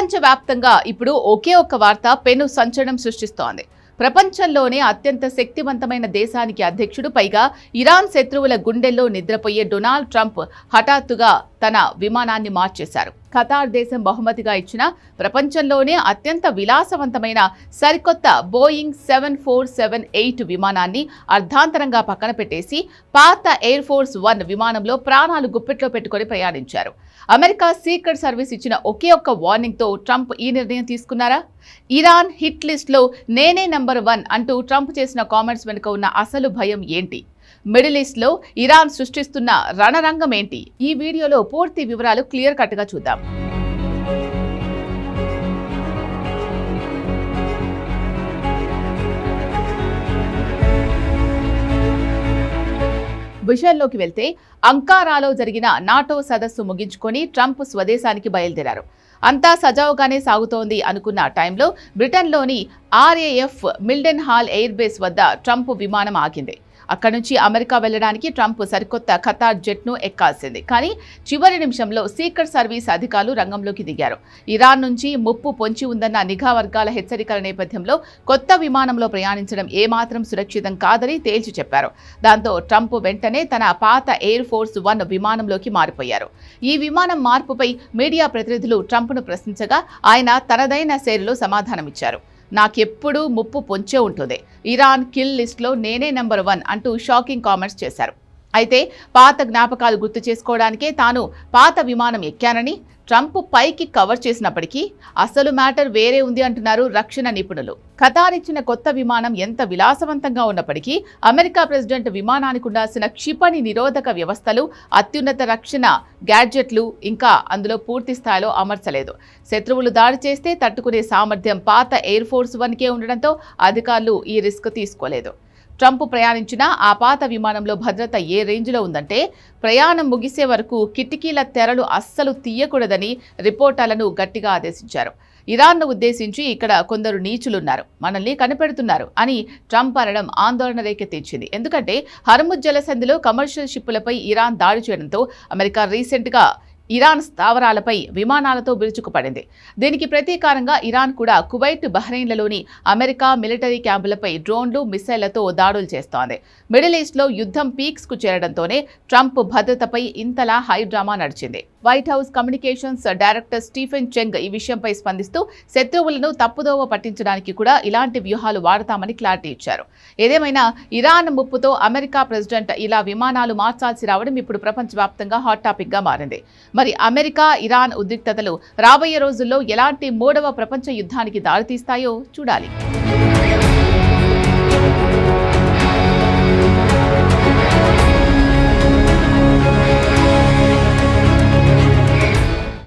ప్రపంచవ్యాప్తంగా ఇప్పుడు ఒకే ఒక్క వార్త పెను సంచలనం సృష్టిస్తోంది. ప్రపంచంలోనే అత్యంత శక్తివంతమైన దేశానికి అధ్యక్షుడు, పైగా ఇరాన్ శత్రువుల గుండెల్లో నిద్రపోయే డొనాల్డ్ ట్రంప్ హఠాత్తుగా తన విమానాన్ని మార్చేశారు. ఖతార్ దేశం బహుమతిగా ఇచ్చిన ప్రపంచంలోనే అత్యంత విలాసవంతమైన సరికొత్త బోయింగ్ 7478 విమానాన్ని అర్ధాంతరంగా పక్కన పెట్టేసి పాత ఎయిర్ ఫోర్స్ 1 విమానంలో ప్రాణాలు గుప్పెట్లో పెట్టుకొని ప్రయాణించారు. అమెరికా సీక్రెట్ సర్వీస్ ఇచ్చిన ఒకే ఒక్క వార్నింగ్తో ట్రంప్ ఈ నిర్ణయం తీసుకున్నారా? ఇరాన్ హిట్ లిస్ట్లో నేనే నెంబర్ 1 అంటూ ట్రంప్ చేసిన కామెంట్స్ వెనుక ఉన్న అసలు భయం ఏంటి? మిడిల్ ఈస్ట్ లో ఇరాన్ సృష్టిస్తున్న రణరంగం ఏంటి? ఈ వీడియోలో పూర్తి వివరాలు క్లియర్ కట్ గా చూద్దాం. విషయంలోకి వెళ్తే, అంకారాలో జరిగిన నాటో సదస్సు ముగించుకొని ట్రంప్ స్వదేశానికి బయలుదేరారు. అంతా సజావుగానే సాగుతోంది అనుకున్న టైంలో బ్రిటన్లోని RAF మిల్డెన్ హాల్ ఎయిర్ బేస్ వద్ద ట్రంప్ విమానం ఆగింది. అక్కడి నుంచి అమెరికా వెళ్లడానికి ట్రంప్ సరికొత్త ఖతార్ జెట్ను ఎక్కాల్సింది. కానీ చివరి నిమిషంలో సీక్రెట్ సర్వీస్ అధికారులు రంగంలోకి దిగారు. ఇరాన్ నుంచి ముప్పు పొంచి ఉందన్న నిఘా వర్గాల హెచ్చరికల నేపథ్యంలో కొత్త విమానంలో ప్రయాణించడం ఏమాత్రం సురక్షితం కాదని తేల్చి చెప్పారు. దాంతో ట్రంప్ వెంటనే తన పాత ఎయిర్ ఫోర్స్ 1 విమానంలోకి మారిపోయారు. ఈ విమానం మార్పుపై మీడియా ప్రతినిధులు ట్రంప్ను ప్రశ్నించగా ఆయన తనదైన శైలిలో సమాధానమిచ్చారు. నాకెప్పుడూ ముప్పు పొంచే ఉంటుంది. ఇరాన్ కిల్ లిస్ట్లో నేనే నెంబర్ 1 అంటూ షాకింగ్ కామెంట్స్ చేశారు. అయితే పాత జ్ఞాపకాలు గుర్తు చేసుకోవడానికే తాను పాత విమానం ఎక్కానని ట్రంప్ పైకి కవర్ చేసినప్పటికీ అసలు మ్యాటర్ వేరే ఉంది అంటున్నారు రక్షణ నిపుణులు. ఖతార్ ఇచ్చిన కొత్త విమానం ఎంత విలాసవంతంగా ఉన్నప్పటికీ అమెరికా ప్రెసిడెంట్ విమానానికి ఉండాల్సిన క్షిపణి నిరోధక వ్యవస్థలు, అత్యున్నత రక్షణ గ్యాడ్జెట్లు ఇంకా అందులో పూర్తి స్థాయిలో అమర్చలేదు. శత్రువులు దాడి చేస్తే తట్టుకునే సామర్థ్యం పాత ఎయిర్ ఫోర్స్ 1కే ఉండడంతో అధికారులు ఈ రిస్క్ తీసుకోలేదు. ట్రంప్ ప్రయాణించిన ఆ పాత విమానంలో భద్రత ఏ రేంజ్లో ఉందంటే, ప్రయాణం ముగిసే వరకు కిటికీల తెరలు అస్సలు తీయకూడదని రిపోర్టర్లను గట్టిగా ఆదేశించారు. ఇరాన్ను ఉద్దేశించి ఇక్కడ కొందరు నీచులున్నారు, మనల్ని కనిపెడుతున్నారు అని ట్రంప్ అనడం ఆందోళన రేకెత్తించింది. ఎందుకంటే హర్ముజ్ జలసంధిలో కమర్షియల్ షిప్పులపై ఇరాన్ దాడి చేయడంతో అమెరికా రీసెంట్గా ఇరాన్ స్థావరాలపై విమానాలతో విరుచుకుపడింది. దీనికి ప్రతీకారంగా ఇరాన్ కూడా కువైట్, బహ్రెయిన్లలోని అమెరికా మిలిటరీ క్యాంపులపై డ్రోన్లు, మిసైళ్లతో దాడులు చేస్తోంది. మిడిల్ ఈస్ట్లో యుద్ధం పీక్స్కు చేరడంతోనే ట్రంప్ భద్రతపై ఇంతలా హై డ్రామా నడిచింది. White House communications director Stephen Cheung ఈ విషయంపై స్పందిస్తూ శత్రువులను తప్పుదోవ పట్టించడానికి కూడా ఇలాంటి వ్యూహాలు వాడతామని క్లారిటీ ఇచ్చారు. ఏదేమైనా ఇరాన్ ముప్పుతో అమెరికా ప్రెసిడెంట్ ఇలా విమానాలు మార్చాల్సి రావడం ఇప్పుడు ప్రపంచవ్యాప్తంగా హాట్ టాపిక్ గా మారింది. మరి అమెరికా ఇరాన్ ఉద్రిక్తతలు రాబోయే రోజుల్లో ఎలాంటి 3వ ప్రపంచ యుద్ధానికి దారితీస్తాయో చూడాలి.